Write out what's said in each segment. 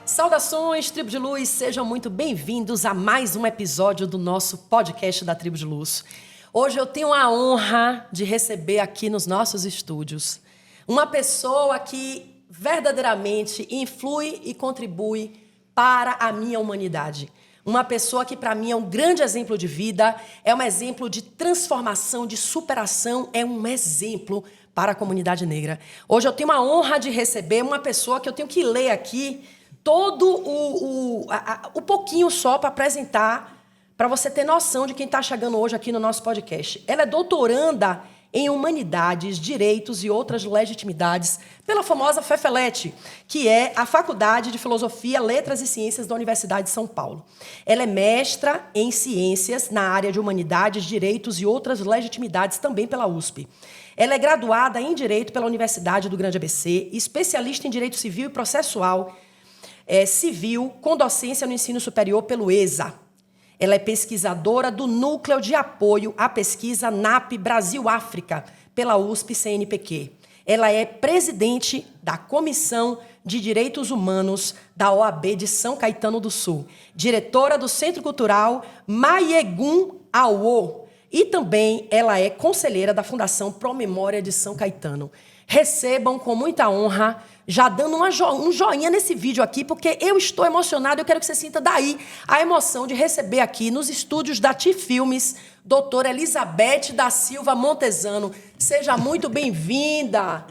Saudações, Tribo de Luz, sejam muito bem-vindos a mais um episódio do nosso podcast da Tribo de Luz. Hoje eu tenho a honra de receber aqui nos nossos estúdios uma pessoa que verdadeiramente influi e contribui para a minha humanidade. Uma pessoa que para mim é um grande exemplo de vida, é um exemplo de transformação, de superação, é um exemplo para a comunidade negra. Hoje eu tenho a honra de receber uma pessoa que eu tenho que ler aqui todo o pouquinho só para apresentar, para você ter noção de quem está chegando hoje aqui no nosso podcast. Ela é doutoranda em Humanidades, Direitos e Outras Legitimidades pela famosa FEFELET, que é a Faculdade de Filosofia, Letras e Ciências da Universidade de São Paulo. Ela é mestra em Ciências na área de Humanidades, Direitos e Outras Legitimidades também pela USP. Ela é graduada em Direito pela Universidade do Grande ABC, especialista em Direito Civil e Processual Civil, com docência no ensino superior pelo ESA. Ela é pesquisadora do Núcleo de Apoio à Pesquisa NAP Brasil-África, pela USP-CNPq. Ela é presidente da Comissão de Direitos Humanos da OAB de São Caetano do Sul, diretora do Centro Cultural Maiegun Awo, e também ela é conselheira da Fundação Promemória de São Caetano. Recebam com muita honra, já dando um joinha nesse vídeo aqui, porque eu estou emocionada, eu quero que você sinta daí a emoção de receber aqui nos estúdios da TI Filmes, doutora Elizabeth da Silva Montesano. Seja muito bem-vinda.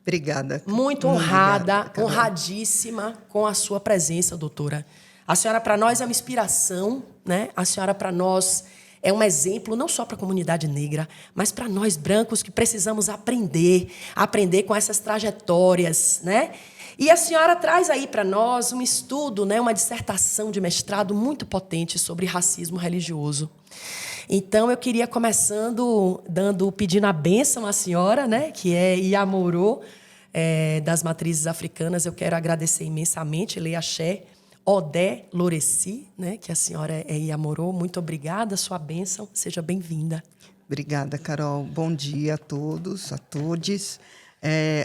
Obrigada. Muito honrada, honradíssima com a sua presença, doutora. A senhora para nós é uma inspiração, né? A senhora para nós é um exemplo não só para a comunidade negra, mas para nós brancos que precisamos aprender com essas trajetórias, né? E a senhora traz aí para nós um estudo, né, uma dissertação de mestrado muito potente sobre racismo religioso. Então, eu queria pedindo a bênção à senhora, né, que é Iamorô, das matrizes africanas. Eu quero agradecer imensamente, Lei Axé, Odé Loreci, né, que a senhora é Iamorô. Muito obrigada, sua bênção. Seja bem-vinda. Obrigada, Carol. Bom dia a todos, a todes.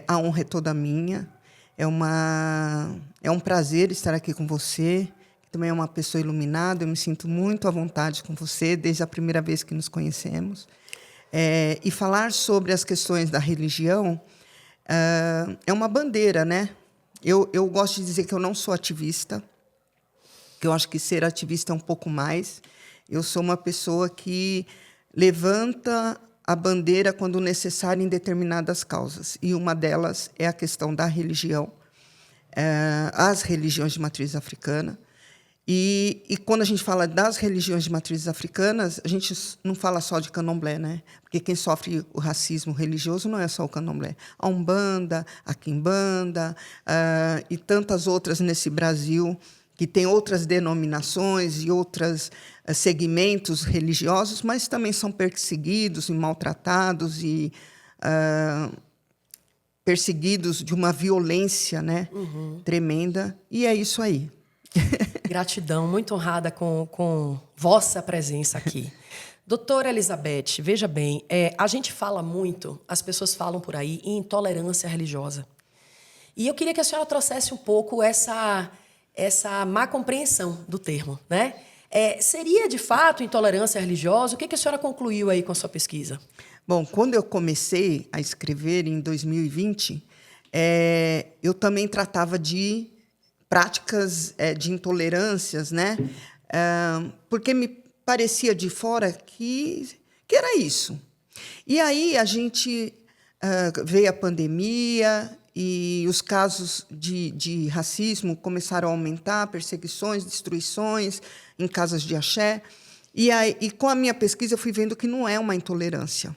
A honra é toda minha. É um prazer estar aqui com você, que também é uma pessoa iluminada. Eu me sinto muito à vontade com você, desde a primeira vez que nos conhecemos. E falar sobre as questões da religião é uma bandeira, né? Eu gosto de dizer que eu não sou ativista, que eu acho que ser ativista é um pouco mais. Eu sou uma pessoa que levanta a bandeira quando necessário em determinadas causas. E uma delas é a questão da religião, as religiões de matriz africana. E quando a gente fala das religiões de matrizes africanas, a gente não fala só de candomblé, né? Porque quem sofre o racismo religioso não é só o candomblé. A Umbanda, a Quimbanda e tantas outras nesse Brasil, que tem outras denominações e outros segmentos religiosos, mas também são perseguidos e maltratados e perseguidos de uma violência, né, tremenda. E é isso aí. Gratidão, muito honrada com vossa presença aqui. Doutora Elizabeth, veja bem, a gente fala muito, as pessoas falam por aí, em intolerância religiosa. E eu queria que a senhora trouxesse um pouco essa má compreensão do termo, né? Seria, de fato, intolerância religiosa? O que a senhora concluiu aí com a sua pesquisa? Bom, quando eu comecei a escrever, em 2020, eu também tratava de práticas de intolerâncias, né? Porque me parecia de fora que era isso. E aí a gente veio a pandemia e os casos de racismo começaram a aumentar, perseguições, destruições em casas de axé. E com a minha pesquisa eu fui vendo que não é uma intolerância.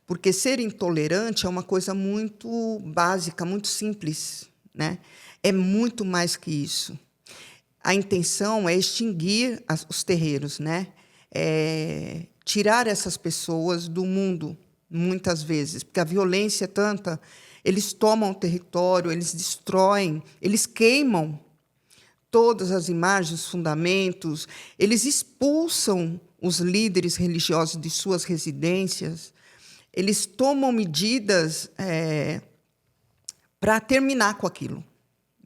Porque ser intolerante é uma coisa muito básica, muito simples, né? É muito mais que isso. A intenção é extinguir os terreiros, né? Tirar essas pessoas do mundo, muitas vezes, porque a violência é tanta. Eles tomam o território, eles destroem, eles queimam todas as imagens, os fundamentos, eles expulsam os líderes religiosos de suas residências, eles tomam medidas para terminar com aquilo.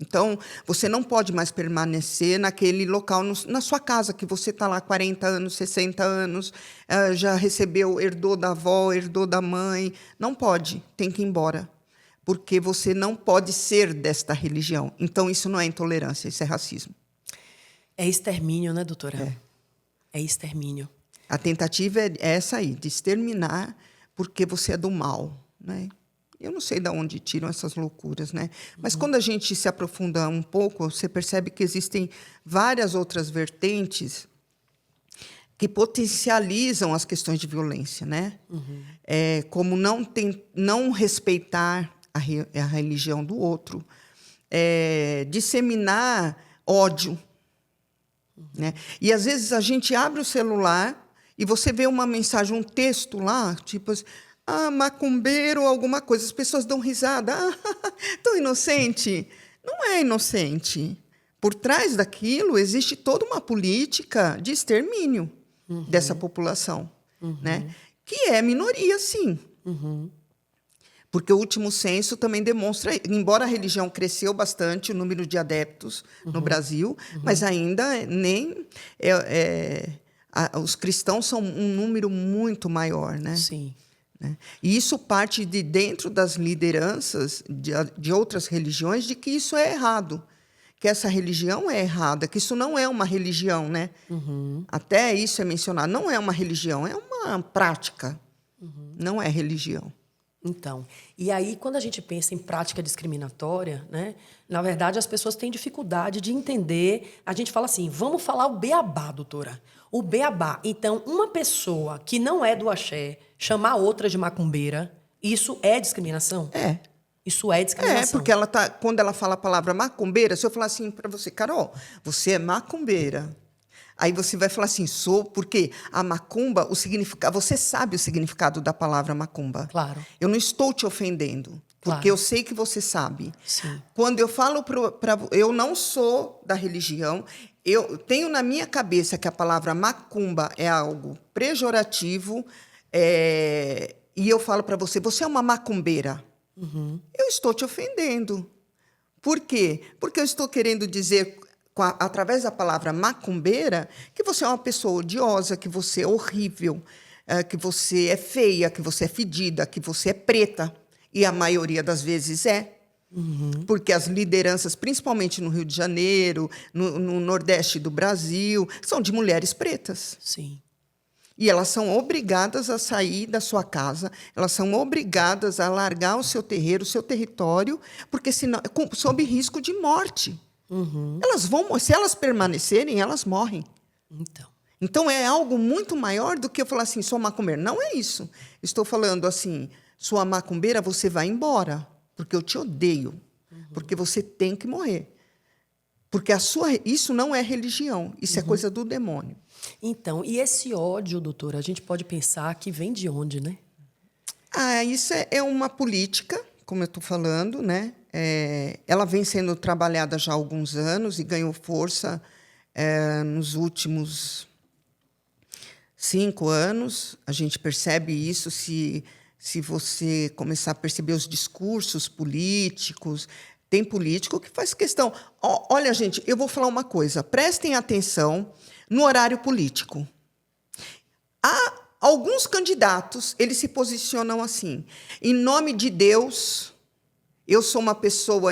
Então, você não pode mais permanecer naquele local, na sua casa, que você está lá há 40 anos, 60 anos, já recebeu, herdou da avó, herdou da mãe. Não pode, tem que ir embora. Porque você não pode ser desta religião. Então, isso não é intolerância, isso é racismo. É extermínio, né, doutora? É extermínio. A tentativa é essa aí, de exterminar porque você é do mal, né? Eu não sei de onde tiram essas loucuras, né? Mas quando a gente se aprofunda um pouco, você percebe que existem várias outras vertentes que potencializam as questões de violência, né? Como não respeitar a religião do outro, disseminar ódio, né? E, às vezes, a gente abre o celular e você vê uma mensagem, um texto lá, tipo assim, macumbeiro, alguma coisa. As pessoas dão risada. Tão inocente. Não é inocente. Por trás daquilo existe toda uma política de extermínio dessa população, né? Que é minoria, sim. Porque o último censo também demonstra, embora a religião cresceu bastante, o número de adeptos no Brasil, mas ainda nem... os cristãos são um número muito maior, né? Sim. E isso parte de dentro das lideranças de outras religiões, de que isso é errado, que essa religião é errada, que isso não é uma religião, né? Até isso é mencionado. Não é uma religião, é uma prática. Não é religião. Então, e aí quando a gente pensa em prática discriminatória, né, na verdade as pessoas têm dificuldade de entender. A gente fala assim, vamos falar o beabá, doutora. O beabá. Então, uma pessoa que não é do axé chamar outra de macumbeira, isso é discriminação? É. Isso é discriminação. Porque quando ela fala a palavra macumbeira, se eu falar assim para você, Carol, você é macumbeira. Aí você vai falar assim, sou, porque a macumba, o significado, você sabe o significado da palavra macumba. Claro. Eu não estou te ofendendo, porque eu sei que você sabe. Sim. Quando eu falo eu não sou da religião, eu tenho na minha cabeça que a palavra macumba é algo pejorativo, e eu falo para você, você é uma macumbeira. Eu estou te ofendendo. Por quê? Porque eu estou querendo dizer, através da palavra macumbeira, que você é uma pessoa odiosa, que você é horrível, que você é feia, que você é fedida, que você é preta. E a maioria das vezes é. Porque as lideranças, principalmente no Rio de Janeiro, no Nordeste do Brasil, são de mulheres pretas. Sim. E elas são obrigadas a sair da sua casa, elas são obrigadas a largar o seu terreiro, o seu território, porque senão, sob risco de morte. Elas vão, se elas permanecerem, elas morrem. Então é algo muito maior do que eu falar assim, sou macumbeira. Não é isso. Estou falando assim, sua macumbeira, você vai embora, porque eu te odeio, porque você tem que morrer. Porque isso não é religião, isso é coisa do demônio. Então, e esse ódio, doutora, a gente pode pensar que vem de onde, né? Isso é uma política, como eu estou falando, né? Ela vem sendo trabalhada já há alguns anos e ganhou força nos últimos 5 anos. A gente percebe isso se você começar a perceber os discursos políticos. Tem político que faz questão. Olha, gente, eu vou falar uma coisa. Prestem atenção no horário político. Há alguns candidatos, eles se posicionam assim. Em nome de Deus, eu sou uma pessoa,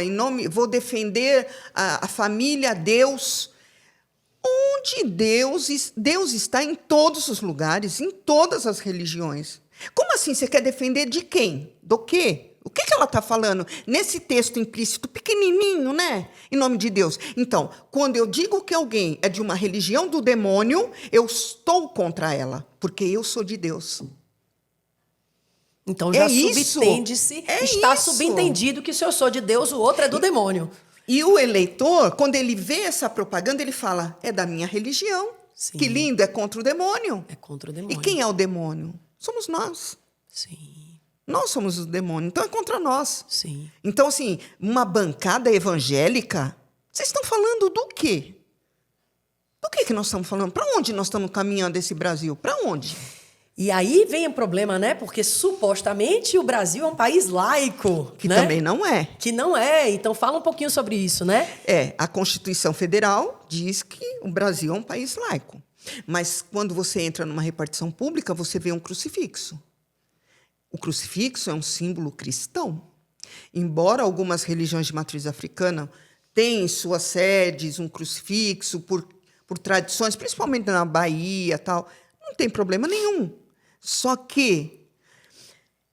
vou defender a família, Deus. Onde Deus está em todos os lugares, em todas as religiões. Como assim? Você quer defender de quem? Do quê? O que ela está falando? Nesse texto implícito, pequenininho, né? Em nome de Deus. Então, quando eu digo que alguém é de uma religião do demônio, eu estou contra ela, porque eu sou de Deus. Então, já subentende-se, está subentendido que se eu sou de Deus, o outro é do demônio. E o eleitor, quando ele vê essa propaganda, ele fala, é da minha religião. Sim. Que lindo, é contra o demônio. É contra o demônio. E quem é o demônio? Somos nós. Sim. Nós somos os demônios, então é contra nós. Sim. Então, assim, uma bancada evangélica, vocês estão falando do quê? Do que nós estamos falando? Para onde nós estamos caminhando esse Brasil? Para onde? E aí vem o problema, né? Porque supostamente o Brasil é um país laico. Que né? também não é. Que não é. Então fala um pouquinho sobre isso, né? A Constituição Federal diz que o Brasil é um país laico. Mas quando você entra numa repartição pública, você vê um crucifixo. O crucifixo é um símbolo cristão. Embora algumas religiões de matriz africana tenham em suas sedes um crucifixo por tradições, principalmente na Bahia, tal, não tem problema nenhum. Só que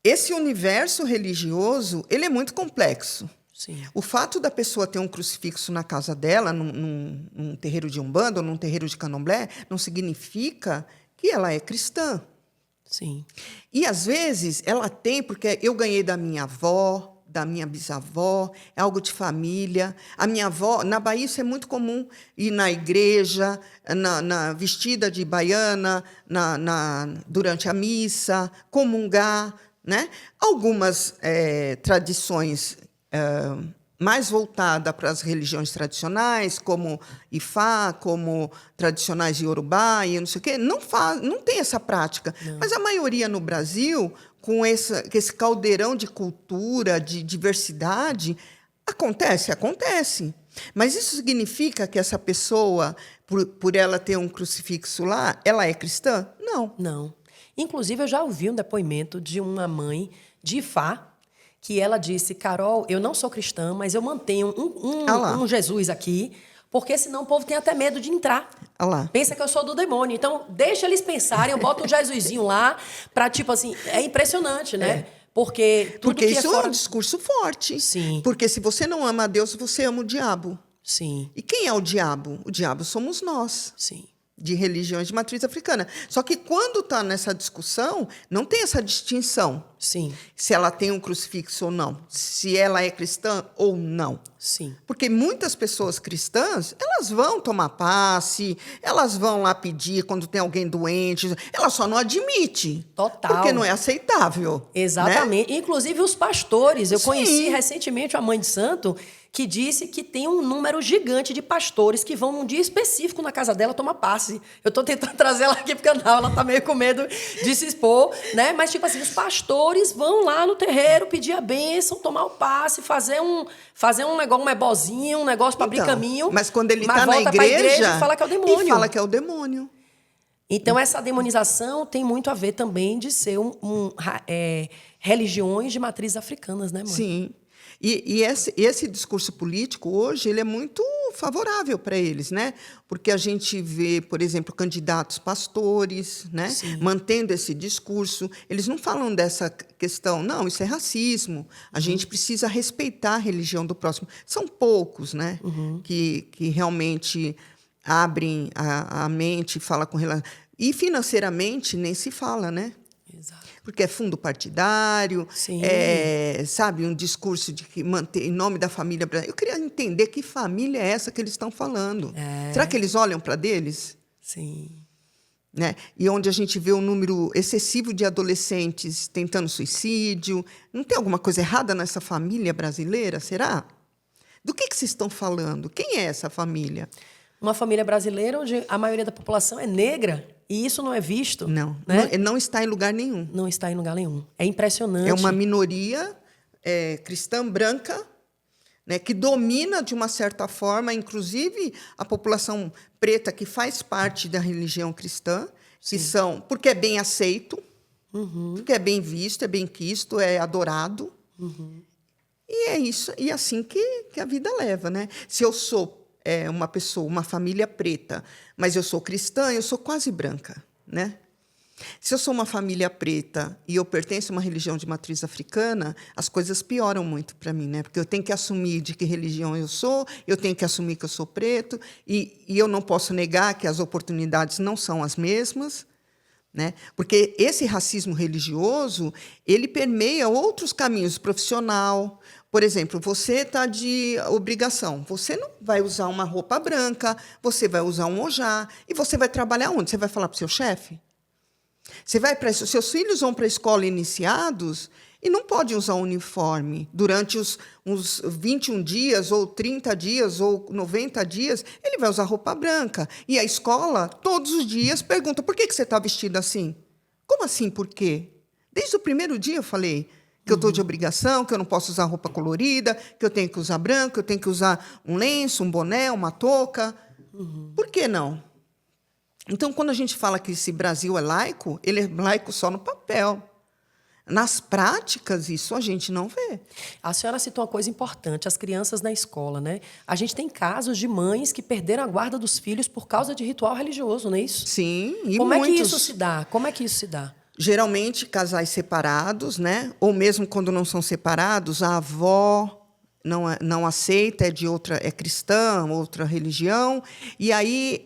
esse universo religioso, ele é muito complexo. Sim. O fato da pessoa ter um crucifixo na casa dela, num terreiro de Umbanda ou num terreiro de Candomblé, não significa que ela é cristã. Sim. E, às vezes, ela tem, porque eu ganhei da minha avó, da minha bisavó, é algo de família. A minha avó, na Bahia, isso é muito comum, ir na igreja, vestida de baiana, durante a missa, comungar, né? Algumas tradições mais voltadas para as religiões tradicionais, como Ifá, como tradicionais de Yorubá, e não sei o quê, não tem essa prática. Não. Mas a maioria no Brasil, com esse caldeirão de cultura, de diversidade, acontece. Mas isso significa que essa pessoa, por ela ter um crucifixo lá, ela é cristã? Não. Não. Inclusive, eu já ouvi um depoimento de uma mãe de Ifá, que ela disse, Carol, eu não sou cristã, mas eu mantenho um Jesus aqui, porque senão o povo tem até medo de entrar. Pensa que eu sou do demônio. Então, deixa eles pensarem, eu boto um Jesusinho lá, para, tipo assim, é impressionante, né? Porque isso é um discurso forte. Sim. Porque se você não ama a Deus, você ama o diabo. Sim. E quem é o diabo? O diabo somos nós. Sim. De religiões de matriz africana. Só que quando está nessa discussão, não tem essa distinção. Sim. Se ela tem um crucifixo ou não. Se ela é cristã ou não. Sim. Porque muitas pessoas cristãs, elas vão tomar passe, elas vão lá pedir quando tem alguém doente, ela só não admite. Total. Porque não é aceitável. Exatamente. Né? Inclusive os pastores. Eu Sim. conheci recentemente uma mãe de santo que disse que tem um número gigante de pastores que vão num dia específico na casa dela tomar passe. Eu estou tentando trazer ela aqui para o canal, ela está meio com medo de se expor, né? Mas, tipo assim, os pastores vão lá no terreiro pedir a bênção, tomar o passe, fazer um negócio, um ebozinho, um negócio para abrir caminho. Mas quando ele está na igreja, e fala que é o demônio. E fala que é o demônio. Então, essa demonização tem muito a ver também de ser religiões de matrizes africanas, né, mãe? Sim. E esse discurso político, hoje, ele é muito favorável para eles, né? Porque a gente vê, por exemplo, candidatos pastores, né? Mantendo esse discurso. Eles não falam dessa questão, não, isso é racismo. A gente precisa respeitar a religião do próximo. São poucos, né? Que realmente abrem a mente e falam com relação... E, financeiramente, nem se fala, né? Exato. Porque é fundo partidário, sabe, um discurso de que manter em nome da família brasileira. Eu queria entender que família é essa que eles estão falando. Será que eles olham para deles? Sim. Né? E onde a gente vê um número excessivo de adolescentes tentando suicídio. Não tem alguma coisa errada nessa família brasileira, será? Do que vocês estão falando? Quem é essa família? Uma família brasileira onde a maioria da população é negra. E isso não é visto. Não, né? não está em lugar nenhum. Não está em lugar nenhum. É impressionante. É uma minoria cristã branca, né, que domina, de uma certa forma, inclusive a população preta que faz parte da religião cristã, que são, porque é bem aceito, porque é bem visto, é bem quisto, é adorado. E é isso, e assim que a vida leva. Né? Se eu sou uma pessoa, uma família preta, mas eu sou cristã, eu sou quase branca, né? Se eu sou uma família preta e eu pertenço a uma religião de matriz africana, as coisas pioram muito para mim, né? Porque eu tenho que assumir de que religião eu sou, eu tenho que assumir que eu sou preto, e eu não posso negar que as oportunidades não são as mesmas, né? Porque esse racismo religioso, ele permeia outros caminhos, profissional. Por exemplo, você está de obrigação. Você não vai usar uma roupa branca, você vai usar um ojá. E você vai trabalhar onde? Você vai falar para o seu chefe? Seus filhos vão para a escola iniciados e não podem usar uniforme. Durante uns 21 dias, ou 30 dias, ou 90 dias, ele vai usar roupa branca. E a escola, todos os dias, pergunta, por que você está vestido assim? Como assim, por quê? Desde o primeiro dia eu falei que eu estou de obrigação, que eu não posso usar roupa colorida, que eu tenho que usar branco, que eu tenho que usar um lenço, um boné, uma touca. Por que não? Então, quando a gente fala que esse Brasil é laico, ele é laico só no papel. Nas práticas, isso a gente não vê. A senhora citou uma coisa importante, as crianças na escola, né? A gente tem casos de mães que perderam a guarda dos filhos por causa de ritual religioso, não é isso? Sim, e Como muitos. é que isso se dá? Como é que isso se dá? Geralmente, casais separados, né? Ou mesmo quando não são separados, a avó não aceita, é cristã, outra religião, e aí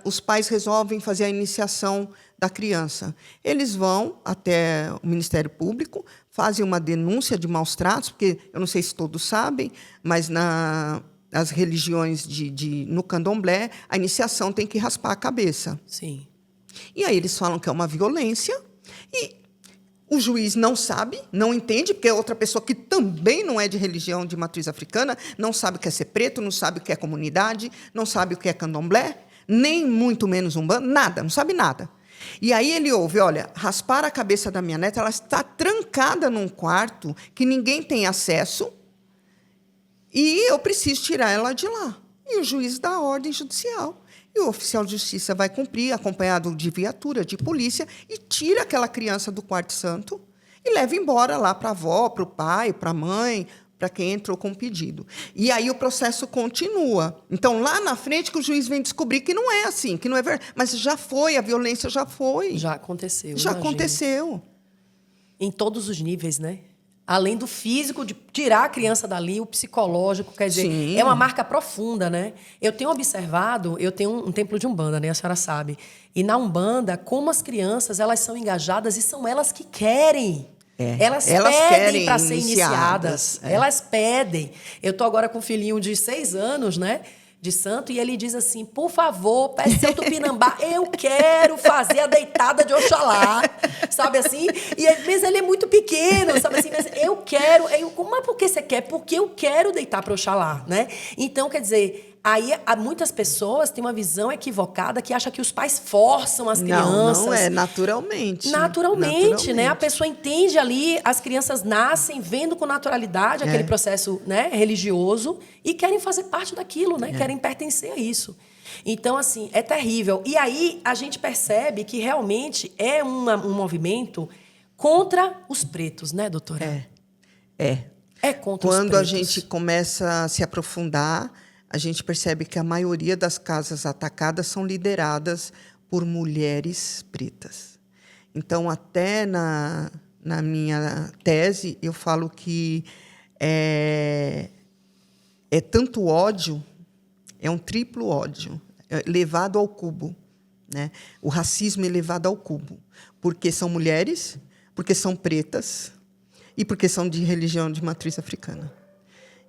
os pais resolvem fazer a iniciação da criança. Eles vão até o Ministério Público, fazem uma denúncia de maus tratos, porque eu não sei se todos sabem, mas nas religiões no candomblé, a iniciação tem que raspar a cabeça. Sim. E aí eles falam que é uma violência, e o juiz não sabe, não entende, porque é outra pessoa que também não é de religião de matriz africana, não sabe o que é ser preto, não sabe o que é comunidade, não sabe o que é candomblé, nem muito menos umbanda, nada, não sabe nada. E aí ele ouve, olha, raspar a cabeça da minha neta, ela está trancada num quarto que ninguém tem acesso e eu preciso tirar ela de lá. E o juiz dá a ordem judicial. E o oficial de justiça vai cumprir, acompanhado de viatura, de polícia, e tira aquela criança do quarto santo e leva embora lá para a avó, para o pai, para a mãe, para quem entrou com o pedido. E aí o processo continua. Então, lá na frente, que o juiz vem descobrir que não é assim, que não é verdade. Mas já foi, a violência já foi. Já aconteceu. Já imagino. aconteceu. Em todos os níveis, né? Além do físico, de tirar a criança dali, o psicológico, quer dizer, Sim. é uma marca profunda, né? Eu tenho observado, eu tenho um templo de Umbanda, né? A senhora sabe. E na Umbanda, como as crianças, elas são engajadas e são elas que querem. Elas pedem para ser iniciadas. Elas pedem. Eu estou agora com um filhinho de 6 anos, né? De santo, e ele diz assim, por favor, peça seu Tupinambá, eu quero fazer a deitada de Oxalá, sabe assim? E às vezes ele é muito pequeno, sabe assim? Mas eu quero, mas por que você quer? Porque eu quero deitar para Oxalá, né? Então, quer dizer, aí muitas pessoas têm uma visão equivocada que acha que os pais forçam as crianças. Não, é naturalmente. Naturalmente, né? A pessoa entende ali, as crianças nascem vendo com naturalidade aquele processo, né, religioso e querem fazer parte daquilo, né? Querem pertencer a isso. Então, assim, é terrível. E aí a gente percebe que realmente é um movimento contra os pretos, né, doutora? É contra os pretos. Quando a gente começa a se aprofundar, a gente percebe que a maioria das casas atacadas são lideradas por mulheres pretas. Então, até na minha tese, eu falo que é tanto ódio, é um triplo ódio, levado ao cubo, né? O racismo é levado ao cubo, porque são mulheres, porque são pretas e porque são de religião de matriz africana.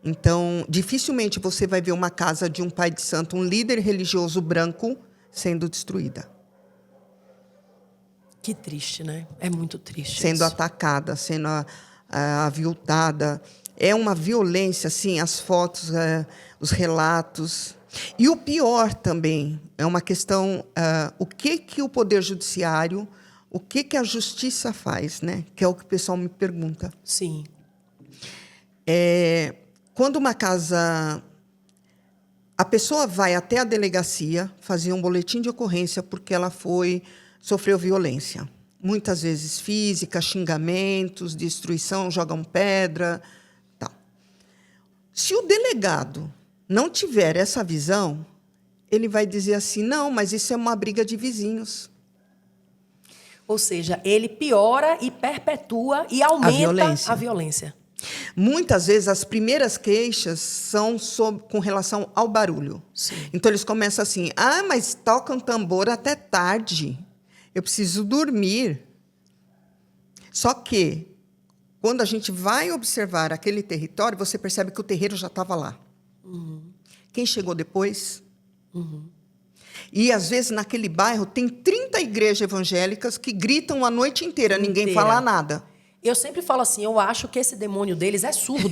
Então, dificilmente você vai ver uma casa de um pai de santo, um líder religioso branco, sendo destruída. Que triste, né? É muito triste. Sendo atacada, sendo aviltada. É uma violência, assim, as fotos, os relatos. E o pior também é uma questão, o que o Poder Judiciário, o que a Justiça faz, né? Que é o que o pessoal me pergunta. Sim. Quando uma casa... A pessoa vai até a delegacia fazer um boletim de ocorrência porque ela sofreu violência. Muitas vezes física, xingamentos, destruição, jogam pedra, tal. Se o delegado não tiver essa visão, ele vai dizer assim, não, mas isso é uma briga de vizinhos. Ou seja, ele piora e perpetua e aumenta a violência. Muitas vezes, as primeiras queixas são com relação ao barulho. Sim. Então, eles começam assim, mas tocam tambor até tarde. Eu preciso dormir. Só que, quando a gente vai observar aquele território, você percebe que o terreiro já estava lá. Quem chegou depois? E, às vezes, naquele bairro, tem 30 igrejas evangélicas que gritam a noite inteira, ninguém fala nada. Eu sempre falo assim, eu acho que esse demônio deles é surdo.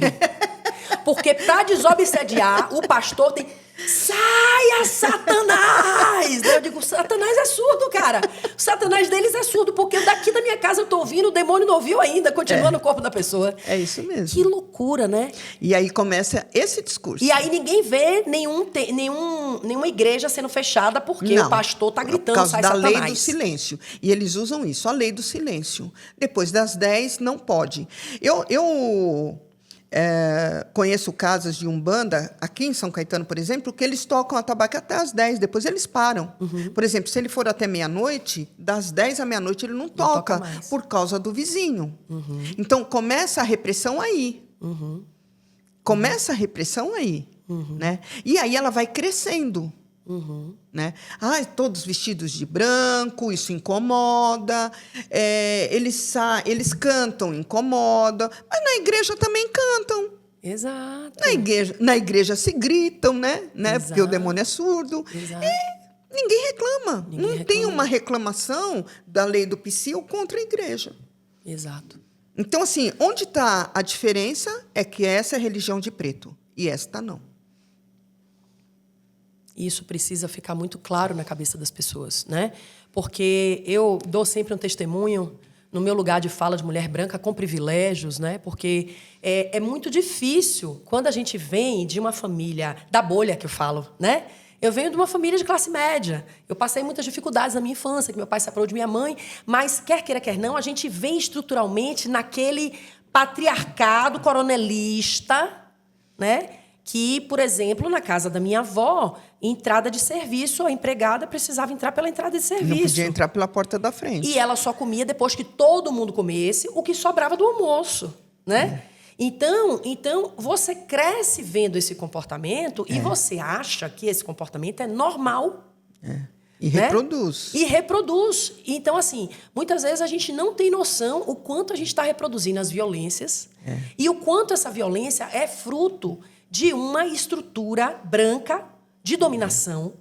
Porque, para desobsediar, o pastor tem saia, Satanás! Eu digo, Satanás é surdo, cara. O Satanás deles é surdo, porque daqui da minha casa eu tô ouvindo, o demônio não ouviu ainda, continua no corpo da pessoa. É isso mesmo. Que loucura, né? E aí começa esse discurso. E aí ninguém vê nenhuma igreja sendo fechada porque Não, o pastor tá gritando, por causa sai da Satanás. lei do silêncio. E eles usam isso, a lei do silêncio. Depois das 10, não pode. Eu conheço casas de umbanda, aqui em São Caetano, por exemplo, que eles tocam a tabaco até as 10, depois eles param. Por exemplo, se ele for até meia-noite, das 10 à meia-noite ele não toca mais. por causa do vizinho. Então, começa a repressão aí. Começa a repressão aí. Né? E aí ela vai crescendo. Né? Todos vestidos de branco, isso incomoda. Eles cantam, incomoda. Mas na igreja também cantam. Exato. Na igreja se gritam, né? Porque o Exato. demônio é surdo. Exato. E ninguém reclama. Ninguém Não tem reclama. uma reclamação da lei do psil contra a igreja. Exato. Então, assim, onde está a diferença é que essa é religião de preto e esta não. Isso precisa ficar muito claro na cabeça das pessoas, né? Porque eu dou sempre um testemunho no meu lugar de fala de mulher branca com privilégios, né? Porque é muito difícil quando a gente vem de uma família da bolha, que eu falo, né? Eu venho de uma família de classe média. Eu passei muitas dificuldades na minha infância, que meu pai separou de minha mãe, mas quer queira, quer não, a gente vem estruturalmente naquele patriarcado coronelista, né? Que, por exemplo, na casa da minha avó, entrada de serviço, a empregada precisava entrar pela entrada de serviço. Não podia entrar pela porta da frente. E ela só comia depois que todo mundo comesse o que sobrava do almoço, né? Então, você cresce vendo esse comportamento e você acha que esse comportamento é normal. E né? reproduz. E reproduz. Então, assim, muitas vezes a gente não tem noção o quanto a gente está reproduzindo as violências e o quanto essa violência é fruto de uma estrutura branca de dominação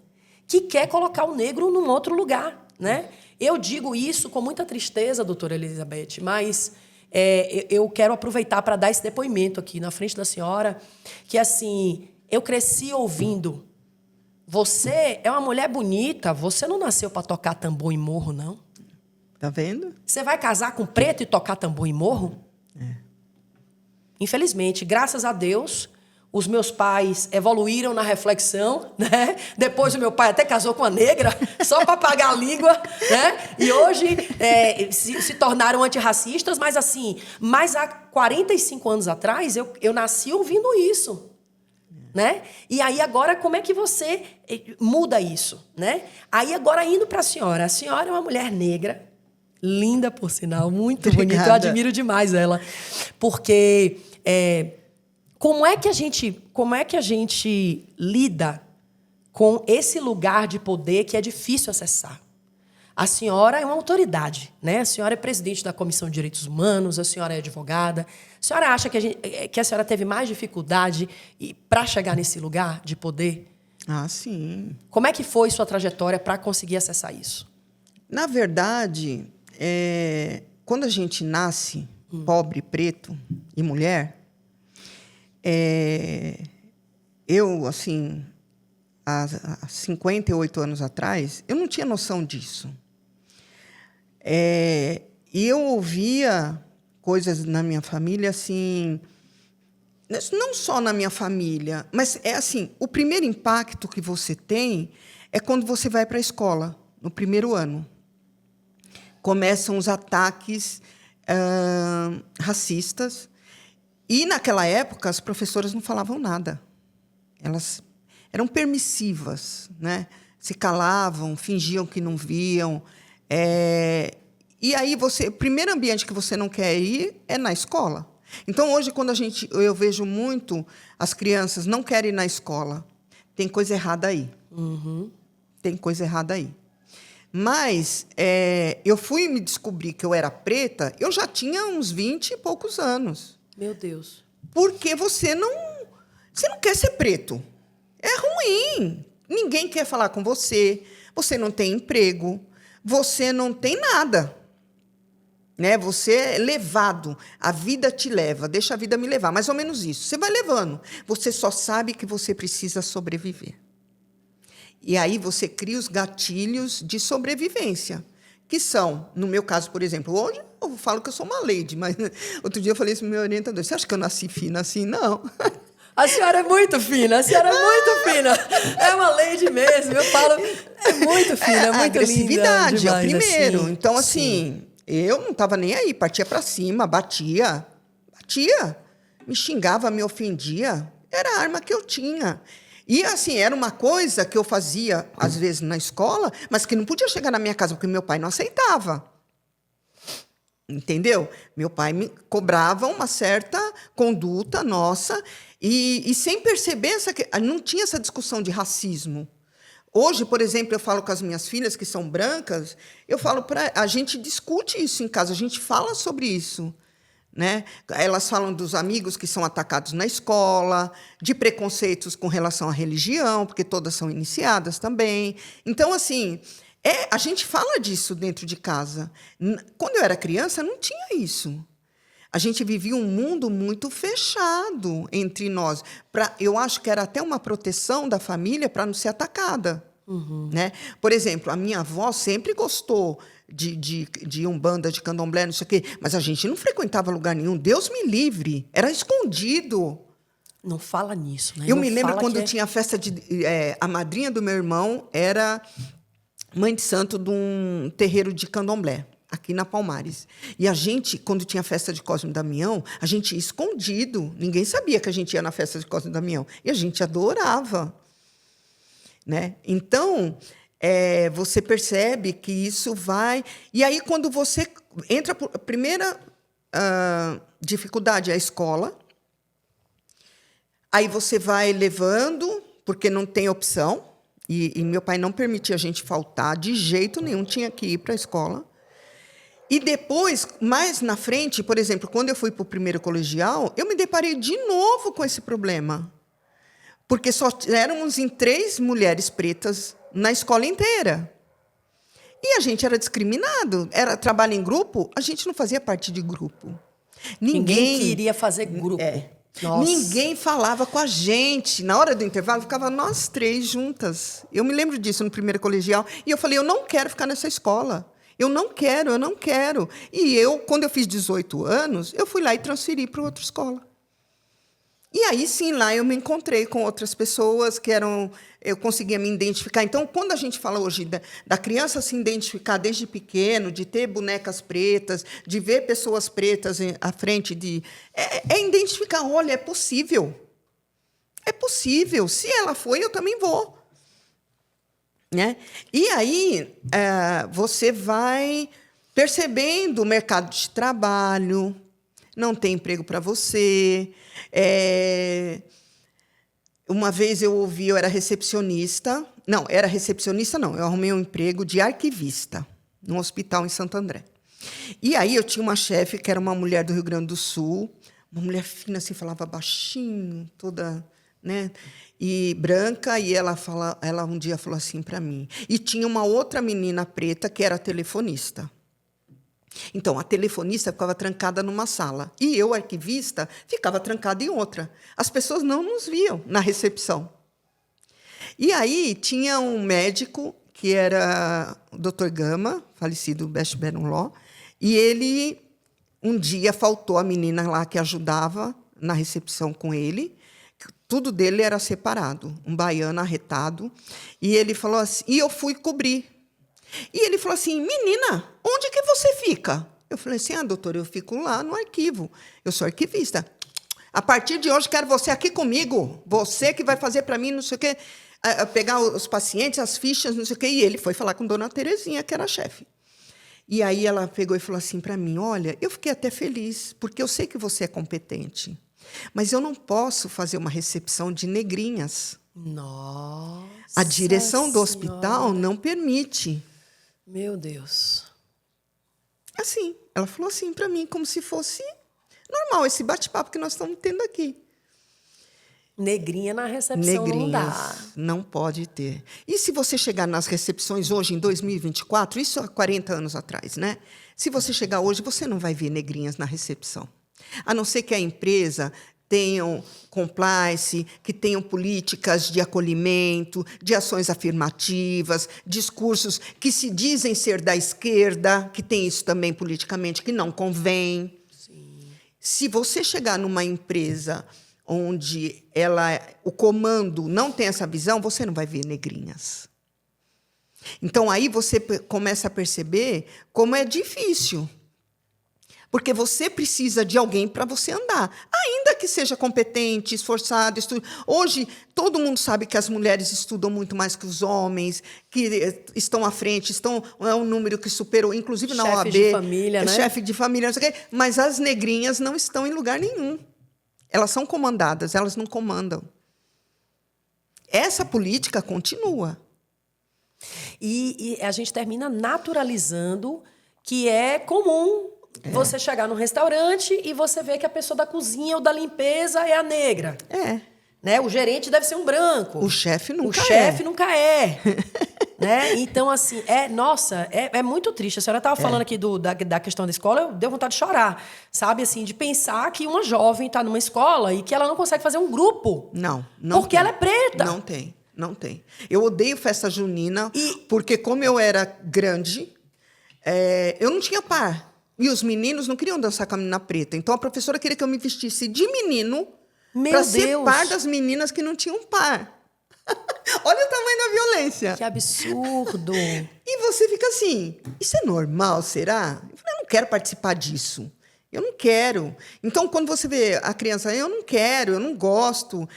que quer colocar o negro num outro lugar, né? Eu digo isso com muita tristeza, doutora Elizabeth, mas eu quero aproveitar para dar esse depoimento aqui na frente da senhora, que, assim, eu cresci ouvindo: você é uma mulher bonita, você não nasceu para tocar tambor em morro, não. Tá vendo? Você vai casar com preto e tocar tambor em morro? Infelizmente, graças a Deus, os meus pais evoluíram na reflexão, né? Depois o meu pai até casou com uma negra, só para pagar a língua, né? E hoje se tornaram antirracistas, mas assim, há 45 anos atrás, eu nasci ouvindo isso, né? E aí agora, como é que você muda isso, né? Aí agora, indo para a senhora é uma mulher negra, linda por sinal, muito bonita, eu admiro demais ela, porque... Como é que a gente lida com esse lugar de poder que é difícil acessar? A senhora é uma autoridade, né? A senhora é presidente da Comissão de Direitos Humanos, a senhora é advogada. A senhora acha que a senhora teve mais dificuldade para chegar nesse lugar de poder? Sim. Como é que foi sua trajetória para conseguir acessar isso? Na verdade, quando a gente nasce pobre, preto e mulher, eu, assim, há 58 anos atrás, eu não tinha noção disso. E eu ouvia coisas na minha família, assim, não só na minha família, mas assim, o primeiro impacto que você tem é quando você vai para a escola, no primeiro ano. Começam os ataques racistas. E, naquela época, as professoras não falavam nada. Elas eram permissivas, né? Se calavam, fingiam que não viam. E aí, o primeiro ambiente que você não quer ir é na escola. Então, hoje, quando eu vejo muito as crianças não querem ir na escola, tem coisa errada aí. Tem coisa errada aí. Mas eu fui me descobrir que eu era preta, eu já tinha uns 20 e poucos anos. Meu Deus. Porque você não quer ser preto. É ruim. Ninguém quer falar com você. Você não tem emprego. Você não tem nada. Né? Você é levado. A vida te leva. Deixa a vida me levar. Mais ou menos isso. Você vai levando. Você só sabe que você precisa sobreviver. E aí você cria os gatilhos de sobrevivência, que são, no meu caso, por exemplo, hoje eu falo que eu sou uma lady, mas outro dia eu falei isso pro meu orientador, você acha que eu nasci fina assim? Não. A senhora é muito fina, a senhora é muito fina. É uma lady mesmo, eu falo, é muito fina, é muito a agressividade linda demais, é o primeiro. assim. Então, assim, eu não estava nem aí, partia para cima, batia, me xingava, me ofendia, era a arma que eu tinha. E, assim, era uma coisa que eu fazia, às vezes, na escola, mas que não podia chegar na minha casa, porque meu pai não aceitava. Entendeu? Meu pai me cobrava uma certa conduta nossa e sem perceber, não tinha essa discussão de racismo. Hoje, por exemplo, eu falo com as minhas filhas, que são brancas, eu falo para a gente discute isso em casa, a gente fala sobre isso. Né? Elas falam dos amigos que são atacados na escola, de preconceitos com relação à religião, porque todas são iniciadas também. Então, assim, a gente fala disso dentro de casa. Quando eu era criança, não tinha isso. A gente vivia um mundo muito fechado entre nós. Eu acho que era até uma proteção da família para não ser atacada. Uhum. Né? Por exemplo, a minha avó sempre gostou de umbanda, de candomblé, não sei o quê, mas a gente não frequentava lugar nenhum. Deus me livre, era escondido. Não fala nisso, né? Eu não me lembro fala quando tinha a festa a madrinha do meu irmão era mãe de santo de um terreiro de candomblé, aqui na Palmares. E a gente, quando tinha a festa de Cosme e Damião, a gente ia escondido. Ninguém sabia que a gente ia na festa de Cosme e Damião. E a gente adorava. Né? Então, você percebe que isso vai... E aí, quando você entra... A primeira dificuldade é a escola. Aí você vai levando, porque não tem opção. E meu pai não permitia a gente faltar de jeito nenhum, tinha que ir para a escola. E depois, mais na frente, por exemplo, quando eu fui para o primeiro colegial, eu me deparei de novo com esse problema. Porque só éramos em 3 mulheres pretas na escola inteira. E a gente era discriminado. Era trabalho em grupo, a gente não fazia parte de grupo. Ninguém queria fazer grupo. Nossa. Ninguém falava com a gente. Na hora do intervalo, ficava nós 3 juntas. Eu me lembro disso no primeiro colegial. E eu falei, eu não quero ficar nessa escola. Eu não quero. E eu, quando eu fiz 18 anos, eu fui lá e transferi para outra escola. E aí, sim, lá eu me encontrei com outras pessoas que eu conseguia me identificar. Então, quando a gente fala hoje da criança se identificar desde pequeno, de ter bonecas pretas, de ver pessoas pretas à frente, identificar, olha, é possível. É possível. Se ela foi, eu também vou. Né? E aí, você vai percebendo o mercado de trabalho, não tem emprego para você. Uma vez eu era recepcionista. Não, eu arrumei um emprego de arquivista num hospital em Santo André. E aí eu tinha uma chefe que era uma mulher do Rio Grande do Sul, uma mulher fina, assim, falava baixinho, toda, né, e branca, e ela um dia falou assim para mim. E tinha uma outra menina preta que era telefonista. Então, a telefonista ficava trancada numa sala e eu, arquivista, ficava trancada em outra. As pessoas não nos viam na recepção. E aí tinha um médico, que era o Dr. Gama, falecido Best Baron Law, e ele, um dia, faltou a menina lá que ajudava na recepção com ele. Tudo dele era separado, um baiano arretado. E ele falou assim, e eu fui cobrir. E ele falou assim, menina, onde que você fica? Eu falei assim, doutor, eu fico lá no arquivo. Eu sou arquivista. A partir de hoje, quero você aqui comigo. Você que vai fazer para mim, não sei o quê, pegar os pacientes, as fichas, não sei o quê. E ele foi falar com dona Terezinha, que era a chefe. E aí ela pegou e falou assim para mim, olha, eu fiquei até feliz, porque eu sei que você é competente, mas eu não posso fazer uma recepção de negrinhas. Nossa. A direção do hospital não permite. Meu Deus. Assim, ela falou assim para mim, como se fosse normal, esse bate-papo que nós estamos tendo aqui. Negrinha na recepção não dá. Não pode ter. E se você chegar nas recepções hoje, em 2024, isso há 40 anos atrás, né? Se você chegar hoje, você não vai ver negrinhas na recepção. A não ser que a empresa tenham compliance, que tenham políticas de acolhimento, de ações afirmativas, discursos que se dizem ser da esquerda, que tem isso também politicamente, que não convém. Sim. Se você chegar numa empresa onde o comando não tem essa visão, você não vai ver negrinhas. Então, aí você começa a perceber como é difícil. Porque você precisa de alguém para você andar. Ainda que seja competente, esforçado, estude. Hoje, todo mundo sabe que as mulheres estudam muito mais que os homens, que estão à frente, é um número que superou, inclusive na OAB. Chefe de família, né? Chefe de família, não sei o quê. Mas as negrinhas não estão em lugar nenhum. Elas são comandadas, elas não comandam. Essa política continua. E a gente termina naturalizando que é comum você chegar num restaurante e você vê que a pessoa da cozinha ou da limpeza é a negra. Né? O gerente deve ser um branco. O chefe nunca é. O chefe nunca é. Né? Então, assim, é muito triste. A senhora estava falando aqui da questão da escola, eu dei vontade de chorar. Sabe, assim, de pensar que uma jovem está numa escola e que ela não consegue fazer um grupo. Não porque tem. Ela é preta. Não tem. Eu odeio festa junina, porque como eu era grande, eu não tinha par. E os meninos não queriam dançar com a menina preta. Então, a professora queria que eu me vestisse de menino para ser par das meninas que não tinham par. Olha o tamanho da violência. Que absurdo. E você fica assim, isso é normal, será? Eu não quero participar disso. Eu não quero. Então, quando você vê a criança, eu não quero, eu não gosto,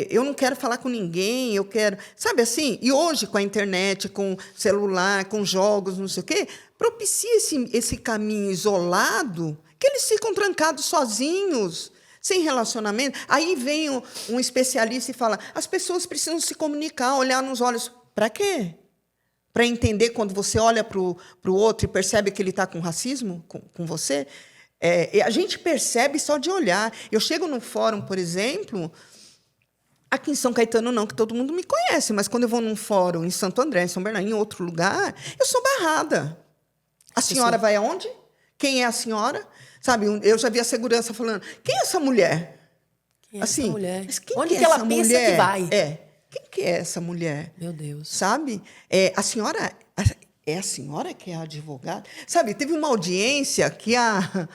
eu não quero falar com ninguém, eu quero... Sabe assim? E hoje, com a internet, com celular, com jogos, não sei o quê, propicia esse caminho isolado, que eles ficam trancados sozinhos, sem relacionamento. Aí vem um especialista e fala, as pessoas precisam se comunicar, olhar nos olhos. Para quê? Para entender quando você olha para o outro e percebe que ele está com racismo com você? A gente percebe só de olhar. Eu chego num fórum, por exemplo, aqui em São Caetano não, que todo mundo me conhece, mas quando eu vou num fórum em Santo André, em São Bernardo, em outro lugar, eu sou barrada. A senhora vai aonde? Quem é a senhora? Sabe, eu já vi a segurança falando, quem é essa mulher? Quem é essa mulher? Mas quem Onde que que ela pensa que vai? Quem que é essa mulher? Meu Deus. Sabe? A senhora... É a senhora que é a advogada? Sabe, teve uma audiência que a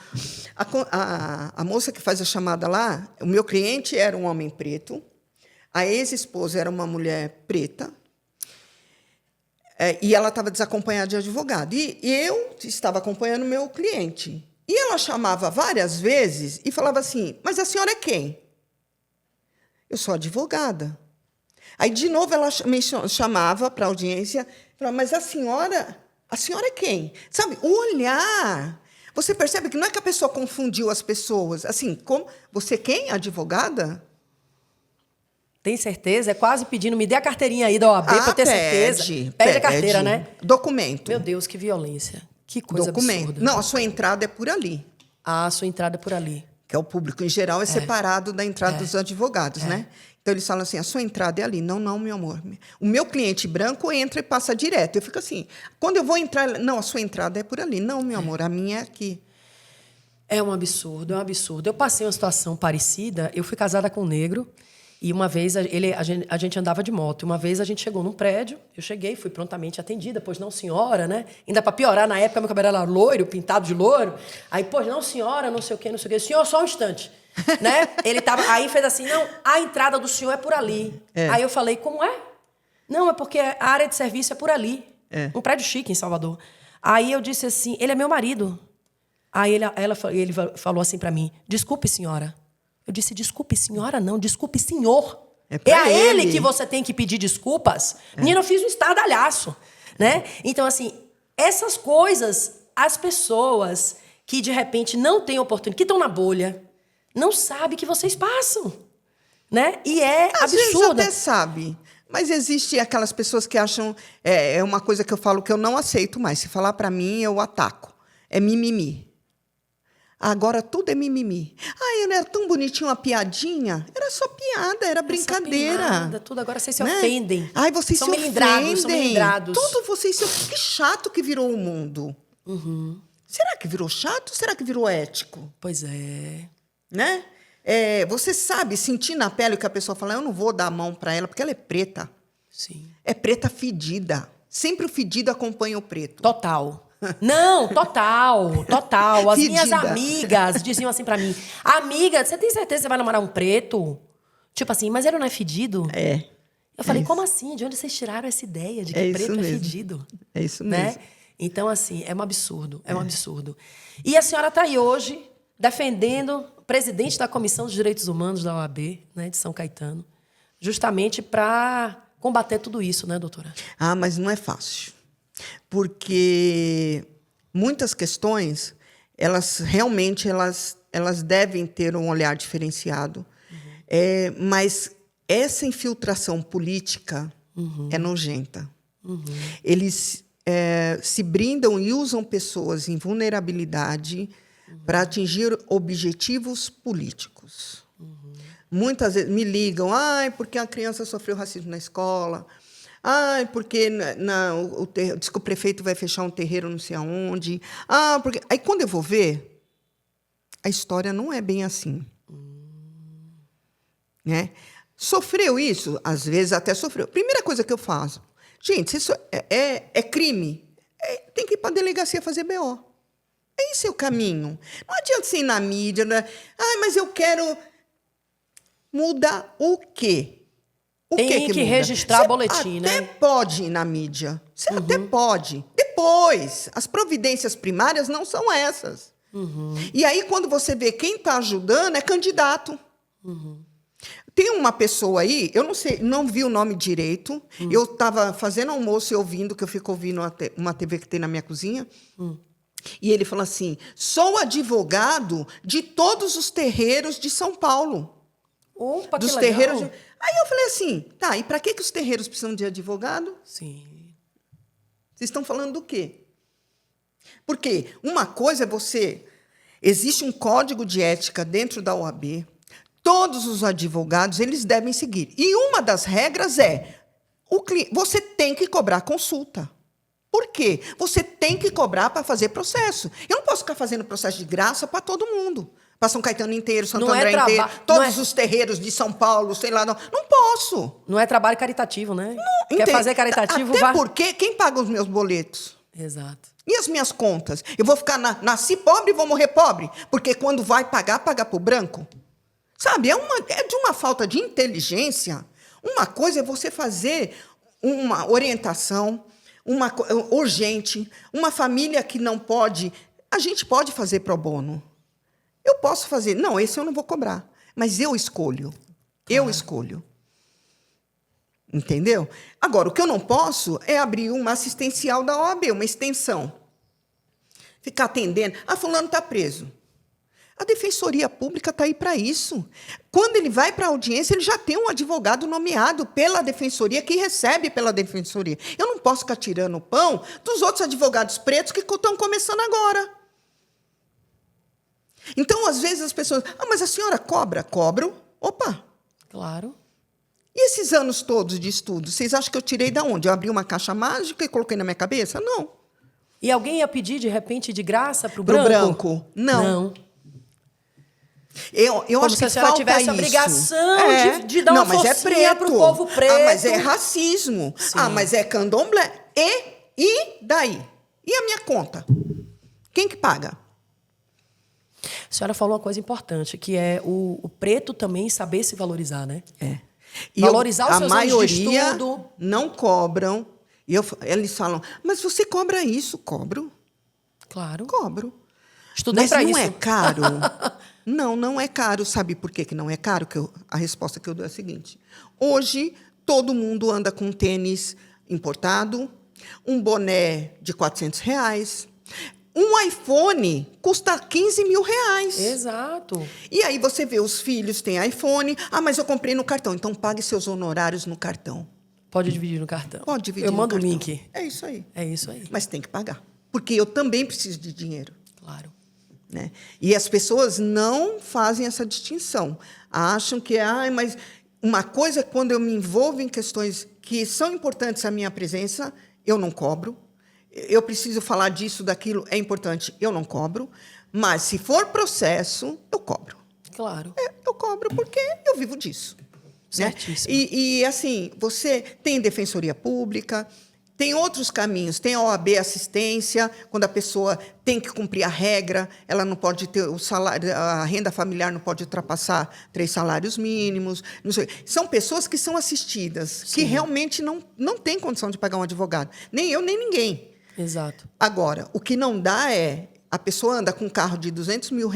moça que faz a chamada lá, o meu cliente era um homem preto, a ex-esposa era uma mulher preta, e ela estava desacompanhada de advogado. E eu estava acompanhando o meu cliente. E ela chamava várias vezes e falava assim, mas a senhora é quem? Eu sou advogada. Aí, de novo, ela me chamava para a audiência e falava, mas a senhora é quem? Sabe, o olhar. Você percebe que não é que a pessoa confundiu as pessoas. Assim, como você quem? Advogada? Tem certeza? É quase pedindo, me dê a carteirinha aí da OAB para ter certeza. Pede a carteira, né? Documento. Meu Deus, que violência. Que coisa absurda. Não, a sua entrada é por ali. A sua entrada é por ali. Que é o público, em geral, é separado da entrada dos advogados, né? Então, eles falam assim, a sua entrada é ali. Não, meu amor. O meu cliente branco entra e passa direto. Eu fico assim, quando eu vou entrar... Não, a sua entrada é por ali. Não, meu amor, a minha é aqui. É um absurdo, é um absurdo. Eu passei uma situação parecida. Eu fui casada com um negro e uma vez a gente andava de moto. Uma vez a gente chegou num prédio, eu cheguei, fui prontamente atendida. Pois não, senhora, né? Ainda para piorar, na época meu cabelo era loiro, pintado de loiro. Aí, pois não, senhora, não sei o quê, não sei o quê. Senhor, só um instante. Né? Ele tava, aí fez assim, não, a entrada do senhor é por ali. Aí eu falei, como é? Não, é porque a área de serviço é por ali. Um prédio chique em Salvador. Aí eu disse assim, ele é meu marido. Aí ele falou assim para mim, desculpe, senhora. Eu disse, desculpe, senhora, não, desculpe, senhor. É a ele que você tem que pedir desculpas. Menina, eu fiz um estardalhaço. Né? Então, assim, essas coisas, as pessoas que, de repente, não têm oportunidade, que estão na bolha, não sabem que vocês passam. Né? E Às absurdo. vezes até sabe. Mas existe aquelas pessoas que acham... É uma coisa que eu falo que eu não aceito mais. Se falar para mim, eu ataco. É mimimi. Agora tudo é mimimi. Eu não era tão bonitinho uma piadinha? Era só piada, era brincadeira. Piada, tudo. Agora vocês se ofendem. Vocês são se melindrados, ofendem. São melindrados. Tudo vocês se ofendem. Que chato que virou o mundo. Será que virou chato ou será que virou ético? Pois é. Né? Você sabe sentir na pele o que a pessoa fala, eu não vou dar a mão para ela, porque ela é preta. Sim. É preta fedida. Sempre o fedido acompanha o preto. Total. Não, total, total. As minhas Fedida. amigas diziam assim pra mim, amiga, você tem certeza que você vai namorar um preto? Tipo assim, mas ele não é fedido? Eu falei, como assim? De onde vocês tiraram essa ideia de que preto é fedido? É isso né? mesmo. Então, assim, é um absurdo, é um absurdo. E a senhora está aí hoje defendendo o presidente da Comissão dos Direitos Humanos da OAB, né, de São Caetano, justamente para combater tudo isso, né, doutora? Mas não é fácil. Porque muitas questões, elas realmente elas devem ter um olhar diferenciado. Mas essa infiltração política é nojenta. Eles se brindam e usam pessoas em vulnerabilidade para atingir objetivos políticos. Muitas vezes me ligam, porque a criança sofreu racismo na escola, porque diz que o prefeito vai fechar um terreiro não sei aonde. Porque... Aí, quando eu vou ver, a história não é bem assim. Né? Sofreu isso? Às vezes até sofreu. Primeira coisa que eu faço, gente, isso é crime. Tem que ir para a delegacia fazer BO. Esse é o caminho. Não adianta você ir na mídia, né? Mas eu quero... Mudar o quê? Tem que registrar boletim, né? Você até pode ir na mídia. Você até pode. Depois, as providências primárias não são essas. E aí, quando você vê quem está ajudando, é candidato. Tem uma pessoa aí, eu não sei, não vi o nome direito. Eu estava fazendo almoço e ouvindo, que eu fico ouvindo uma TV que tem na minha cozinha. E ele falou assim, sou advogado de todos os terreiros de São Paulo. Opa, dos que terreiros. legal. Aí eu falei assim, e para que os terreiros precisam de advogado? Sim. Vocês estão falando do quê? Porque uma coisa é você... Existe um código de ética dentro da OAB, todos os advogados eles devem seguir. E uma das regras é, você tem que cobrar consulta. Por quê? Você tem que cobrar para fazer processo. Eu não posso ficar fazendo processo de graça para todo mundo. Para São Caetano inteiro, Santo André inteiro, todos os terreiros de São Paulo, sei lá. Não posso. Não é trabalho caritativo, né? Quer fazer caritativo, Até porque quem paga os meus boletos? Exato. E as minhas contas? Eu vou ficar, nasci pobre e vou morrer pobre? Porque quando vai pagar, paga para o branco? Sabe, é de uma falta de inteligência. Uma coisa é você fazer uma orientação urgente, uma família que não pode... A gente pode fazer pro bono. Eu posso fazer. Não, esse eu não vou cobrar. Mas eu escolho. Claro. Eu escolho. Entendeu? Agora, o que eu não posso é abrir uma assistencial da OAB, uma extensão. Ficar atendendo. Fulano está preso. A Defensoria Pública está aí para isso. Quando ele vai para a audiência, ele já tem um advogado nomeado pela Defensoria, que recebe pela Defensoria. Eu não posso ficar tirando o pão dos outros advogados pretos que estão começando agora. Então, às vezes, as pessoas... mas a senhora cobra? Cobro. Opa! Claro. E esses anos todos de estudo, vocês acham que eu tirei de onde? Eu abri uma caixa mágica e coloquei na minha cabeça? Não. E alguém ia pedir, de repente, de graça para o branco? Pro branco? Não. Eu como acho se que a senhora falta tivesse isso. Obrigação de dar uma forcinha para o povo preto. Mas é racismo. Sim. Mas é candomblé. E daí? E a minha conta? Quem que paga? A senhora falou uma coisa importante, que é o preto também saber se valorizar, né? E valorizar os seus anos de estudo. A maioria não cobram. E eles falam, mas você cobra isso? Cobro. Claro. Cobro. Estudei para isso. Mas não é caro? Não é caro. Sabe por que não é caro? A resposta que eu dou é a seguinte. Hoje, todo mundo anda com um tênis importado, um boné de R$400, um iPhone custa R$15 mil. Exato. E aí você vê, os filhos têm iPhone. Mas eu comprei no cartão. Então, pague seus honorários no cartão. Pode dividir no cartão. Pode dividir no cartão. Eu mando o cartão. link. É isso aí. É isso aí. Mas tem que pagar. Porque eu também preciso de dinheiro. Claro. Né? E as pessoas não fazem essa distinção. Acham que, mas uma coisa é quando eu me envolvo em questões que são importantes à minha presença, eu não cobro. Eu preciso falar disso, daquilo, é importante, eu não cobro. Mas, se for processo, eu cobro. Claro. Eu cobro porque eu vivo disso. Né? Certíssimo. E, assim, você tem defensoria pública, tem outros caminhos, tem a OAB assistência, quando a pessoa tem que cumprir a regra, ela não pode ter o salário, a renda familiar não pode ultrapassar 3 salários mínimos. Não sei. São pessoas que são assistidas, que realmente não têm condição de pagar um advogado. Nem eu, nem ninguém. Exato. Agora, o que não dá é a pessoa anda com um carro de R$200 mil,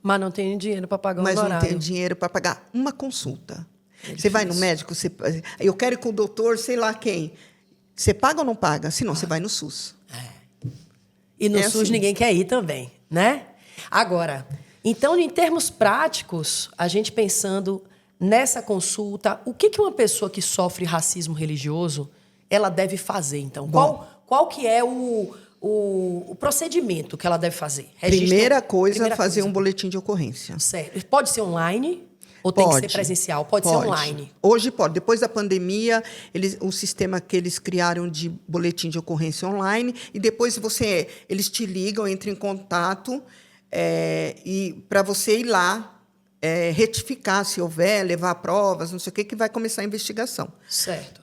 Mas não tem dinheiro para pagar um mas honorário. não tem dinheiro para pagar uma consulta. Você vai no médico, eu quero ir com o doutor, sei lá quem. Você paga ou não paga? Se não, você vai no SUS. E no SUS assim. ninguém quer ir também, né? Agora, então, em termos práticos, a gente pensando nessa consulta, o que uma pessoa que sofre racismo religioso, ela deve fazer, então? Qual que é o procedimento que ela deve fazer? Primeira coisa, fazer um boletim de ocorrência. Certo. Pode ser online? Ou tem que ser presencial? Pode ser online? Hoje pode. Depois da pandemia, o sistema que eles criaram de boletim de ocorrência online, e depois eles te ligam, entram em contato, e para você ir lá, retificar se houver, levar provas, não sei o que vai começar a investigação. Certo.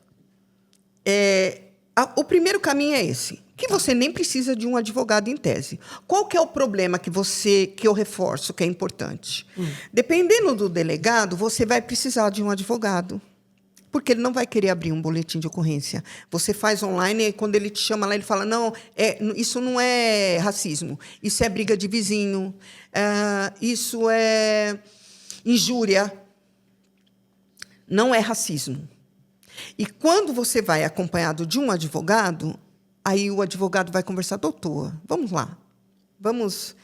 O primeiro caminho é esse, que você nem precisa de um advogado em tese. Qual que é o problema que eu reforço, que é importante? Dependendo do delegado, você vai precisar de um advogado, porque ele não vai querer abrir um boletim de ocorrência. Você faz online e quando ele te chama lá, ele fala, não, isso não é racismo, isso é briga de vizinho, isso é injúria, não é racismo. E quando você vai acompanhado de um advogado, aí o advogado vai conversar, doutor, vamos lá, vamos...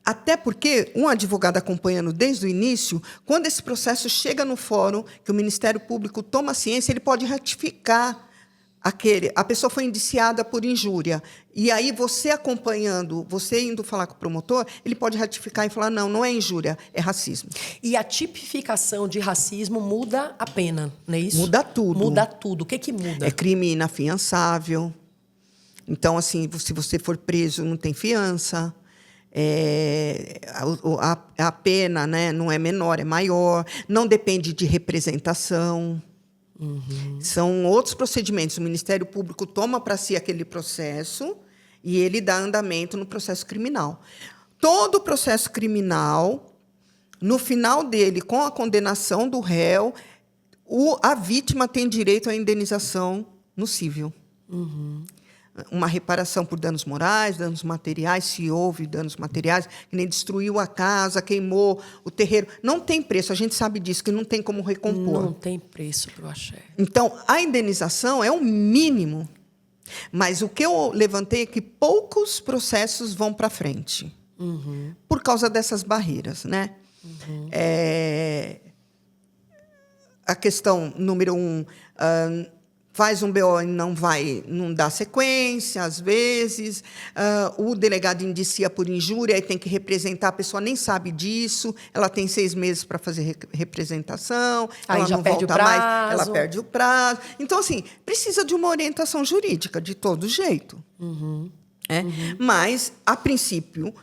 Até porque um advogado acompanhando desde o início, quando esse processo chega no fórum, que o Ministério Público toma ciência, ele pode ratificar a pessoa foi indiciada por injúria. E aí você acompanhando, você indo falar com o promotor, ele pode ratificar e falar, não é injúria, é racismo. E a tipificação de racismo muda a pena, não é isso? Muda tudo. Muda tudo. O que muda? É crime inafiançável. Então, assim, se você for preso, não tem fiança. A pena, né, não é menor, é maior. Não depende de representação. São outros procedimentos. O Ministério Público toma para si aquele processo e ele dá andamento no processo criminal. Todo processo criminal, no final dele, com a condenação do réu, a vítima tem direito à indenização no cível. Uma reparação por danos morais, danos materiais, se houve danos materiais, que nem destruiu a casa, queimou o terreiro. Não tem preço, a gente sabe disso, que não tem como recompor. Não tem preço para o axé. Então, a indenização é o mínimo. Mas o que eu levantei é que poucos processos vão para frente, por causa dessas barreiras, né? A questão número 1... faz um BO e não dá sequência, às vezes. O delegado indicia por injúria e tem que representar, a pessoa nem sabe disso, ela tem 6 meses para fazer representação, aí ela já não perde volta o prazo. mais, ela perde o prazo. Então, assim, precisa de uma orientação jurídica, de todo jeito. Mas, a princípio,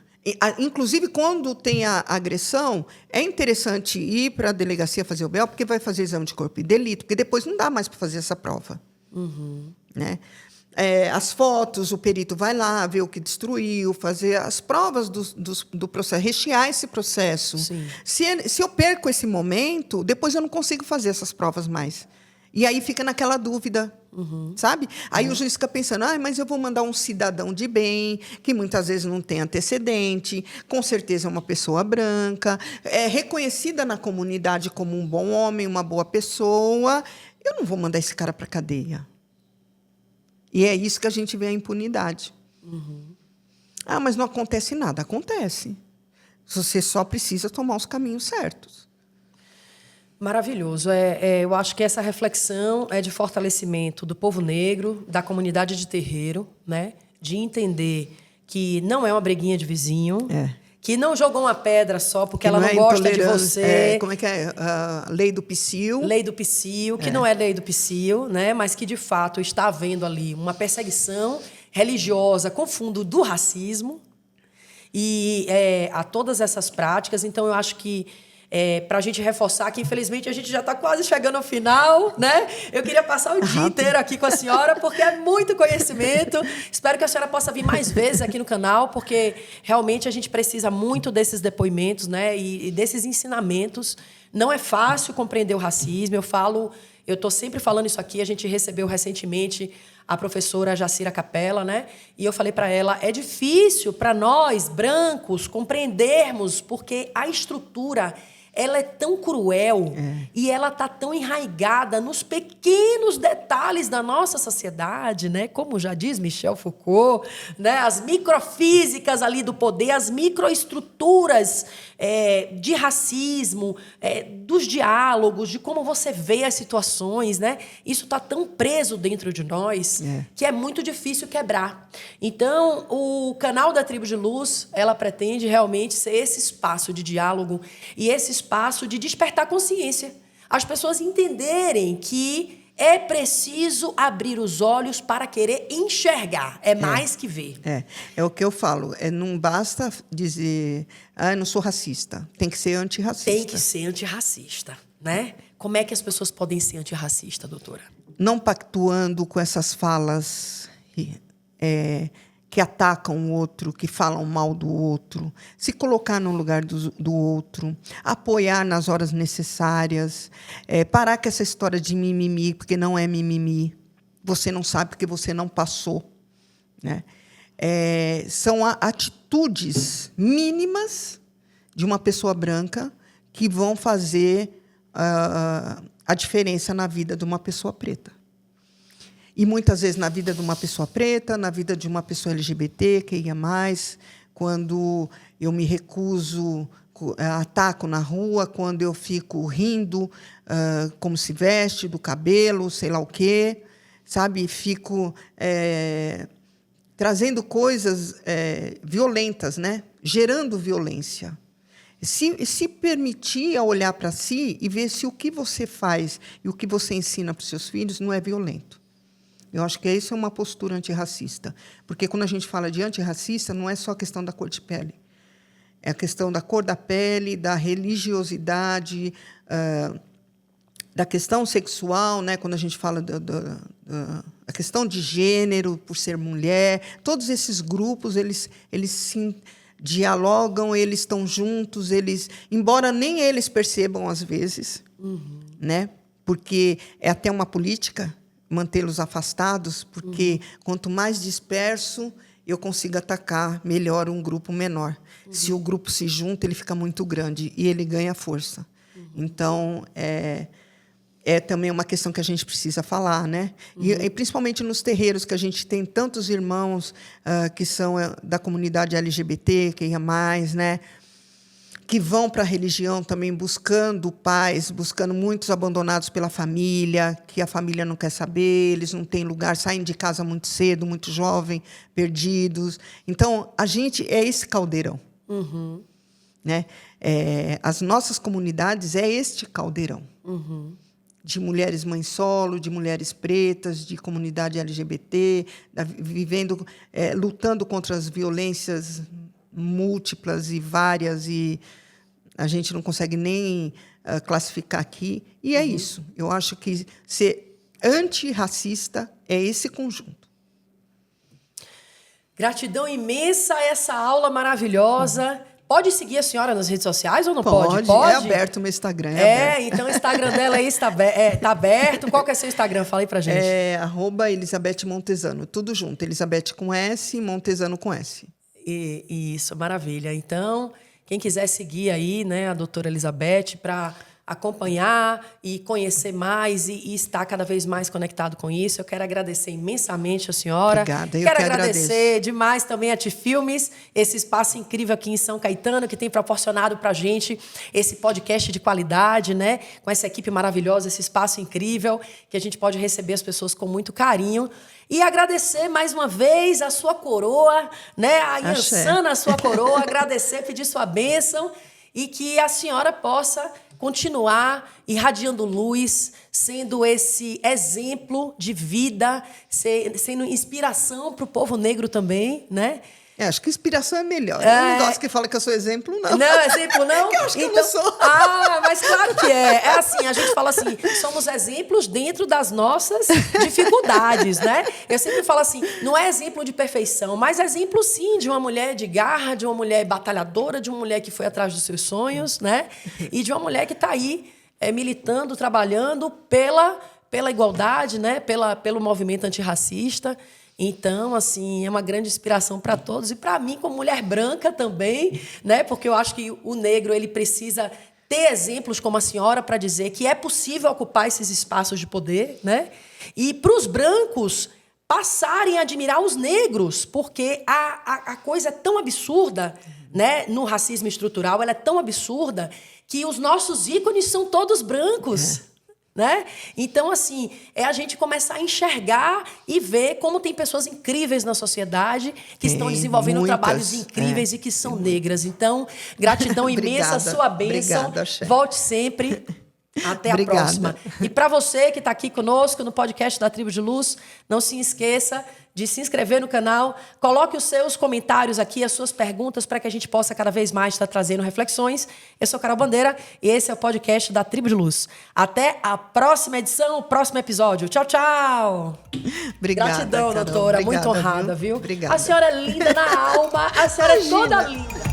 inclusive, quando tem a agressão, é interessante ir para a delegacia fazer o BO, porque vai fazer exame de corpo e delito, porque depois não dá mais para fazer essa prova. Né? As fotos, o perito vai lá, ver o que destruiu, fazer as provas do processo, rechear esse processo. Se eu perco esse momento, depois eu não consigo fazer essas provas mais. E aí fica naquela dúvida, sabe? Aí o juiz fica pensando, mas eu vou mandar um cidadão de bem, que muitas vezes não tem antecedente, com certeza é uma pessoa branca, é reconhecida na comunidade como um bom homem, uma boa pessoa. Eu não vou mandar esse cara para a cadeia. E é isso que a gente vê a impunidade. Mas não acontece nada. Acontece. Você só precisa tomar os caminhos certos. Maravilhoso. Eu acho que essa reflexão é de fortalecimento do povo negro, da comunidade de terreiro, né? De entender que não é uma briguinha de vizinho, que não jogou uma pedra só porque ela não gosta de você. Como é que é? Lei do Psil. Lei do Psil, que não é lei do Psil, né? Mas que, de fato, está havendo ali uma perseguição religiosa com fundo do racismo. e a todas essas práticas. Então, eu acho que para a gente reforçar que, infelizmente, a gente já está quase chegando ao final, né? Eu queria passar o dia inteiro aqui com a senhora, porque é muito conhecimento. Espero que a senhora possa vir mais vezes aqui no canal, porque realmente a gente precisa muito desses depoimentos, né? E desses ensinamentos. Não é fácil compreender o racismo. Eu estou sempre falando isso aqui. A gente recebeu recentemente a professora Jacira Capella, né? E eu falei para ela, é difícil para nós, brancos, compreendermos, porque a estrutura ela é tão cruel e ela está tão enraigada nos pequenos detalhes da nossa sociedade, né? Como já diz Michel Foucault, né? As microfísicas ali do poder, as microestruturas de racismo, dos diálogos, de como você vê as situações, né? Isso está tão preso dentro de nós que é muito difícil quebrar. Então, o canal da Tribo de Luz, ela pretende realmente ser esse espaço de diálogo e esse espaço de despertar consciência. As pessoas entenderem que é preciso abrir os olhos para querer enxergar. É mais que ver. É o que eu falo. Não basta dizer, eu não sou racista. Tem que ser antirracista. Tem que ser antirracista, né? Como é que as pessoas podem ser antirracistas, doutora? Não pactuando com essas falas que atacam o outro, que falam mal do outro, se colocar no lugar do outro, apoiar nas horas necessárias, parar com essa história de mimimi, porque não é mimimi. Você não sabe porque você não passou, né? São atitudes mínimas de uma pessoa branca que vão fazer a diferença na vida de uma pessoa preta. E, muitas vezes, na vida de uma pessoa preta, na vida de uma pessoa LGBT, que ia mais, quando eu me recuso, ataco na rua, quando eu fico rindo, como se veste, do cabelo, sei lá o quê, sabe? Fico trazendo coisas violentas, né? Gerando violência. Se permitir olhar para si e ver se o que você faz e o que você ensina para os seus filhos não é violento. Eu acho que essa é uma postura antirracista. Porque, quando a gente fala de antirracista, não é só a questão da cor de pele. É a questão da cor da pele, da religiosidade, da questão sexual, né? Quando a gente fala a questão de gênero, por ser mulher. Todos esses grupos, eles se dialogam, eles estão juntos, embora nem eles percebam, às vezes, né? Porque é até uma política mantê-los afastados, porque quanto mais disperso eu consigo atacar, melhor um grupo menor. Se o grupo se junta, ele fica muito grande e ele ganha força. Então, é também uma questão que a gente precisa falar, né? E principalmente nos terreiros, que a gente tem tantos irmãos que são da comunidade LGBT, que ia mais, né? Que vão para a religião também buscando paz, buscando muitos abandonados pela família, que a família não quer saber, eles não têm lugar, saem de casa muito cedo, muito jovem, perdidos. Então, a gente é esse caldeirão. Né? As nossas comunidades é este caldeirão. De mulheres mães solo, de mulheres pretas, de comunidade LGBT, vivendo, lutando contra as violências múltiplas e várias, e a gente não consegue nem classificar aqui. E é isso. Eu acho que ser antirracista é esse conjunto. Gratidão imensa a essa aula maravilhosa. Pode seguir a senhora nas redes sociais ou não pode? Pode. É aberto o meu Instagram. Então o Instagram dela aí está aberto. Qual que é seu Instagram? Fala aí pra gente. @Elizabeth Montesano. Tudo junto. Elizabeth com S, Montesano com S. Isso, maravilha. Então, quem quiser seguir aí, né, a doutora Elizabeth, para acompanhar e conhecer mais e estar cada vez mais conectado com isso, eu quero agradecer imensamente a senhora. Obrigada, quero agradecer demais também a T-Filmes, esse espaço incrível aqui em São Caetano, que tem proporcionado para a gente esse podcast de qualidade, né? Com essa equipe maravilhosa, esse espaço incrível, que a gente pode receber as pessoas com muito carinho. E agradecer mais uma vez a sua coroa, né? A Iansana, a sua coroa, agradecer, pedir sua bênção e que a senhora possa continuar irradiando luz, sendo esse exemplo de vida, sendo inspiração para o povo negro também, né? Acho que inspiração é melhor. Eu não gosto que fala que eu sou exemplo, não. Não, exemplo não? Eu acho que eu não sou. Mas claro que é. É assim, a gente fala assim, somos exemplos dentro das nossas dificuldades, né? Eu sempre falo assim, não é exemplo de perfeição, mas exemplo sim de uma mulher de garra, de uma mulher batalhadora, de uma mulher que foi atrás dos seus sonhos, né? E de uma mulher que está aí militando, trabalhando pela igualdade, né? Pelo movimento antirracista. Então, assim, é uma grande inspiração para todos e para mim, como mulher branca também, né? Porque eu acho que o negro ele precisa ter exemplos como a senhora para dizer que é possível ocupar esses espaços de poder, né? E para os brancos passarem a admirar os negros, porque a coisa é tão absurda, né? No racismo estrutural, ela é tão absurda que os nossos ícones são todos brancos. Né? Então, assim, é a gente começar a enxergar e ver como tem pessoas incríveis na sociedade que estão desenvolvendo muitas, trabalhos incríveis e que são negras. Então, gratidão imensa, sua bênção. Volte sempre. Até a próxima. E para você que está aqui conosco no podcast da Tribo de Luz, não se esqueça de se inscrever no canal, coloque os seus comentários aqui, as suas perguntas, para que a gente possa cada vez mais estar trazendo reflexões. Eu sou Carol Bandeira e esse é o podcast da Tribo de Luz. Até a próxima edição, o próximo episódio. Tchau, tchau! Obrigada, gratidão, Carol. doutora. Obrigada, muito honrada, viu? Obrigada. A senhora é linda na alma, a senhora é toda linda.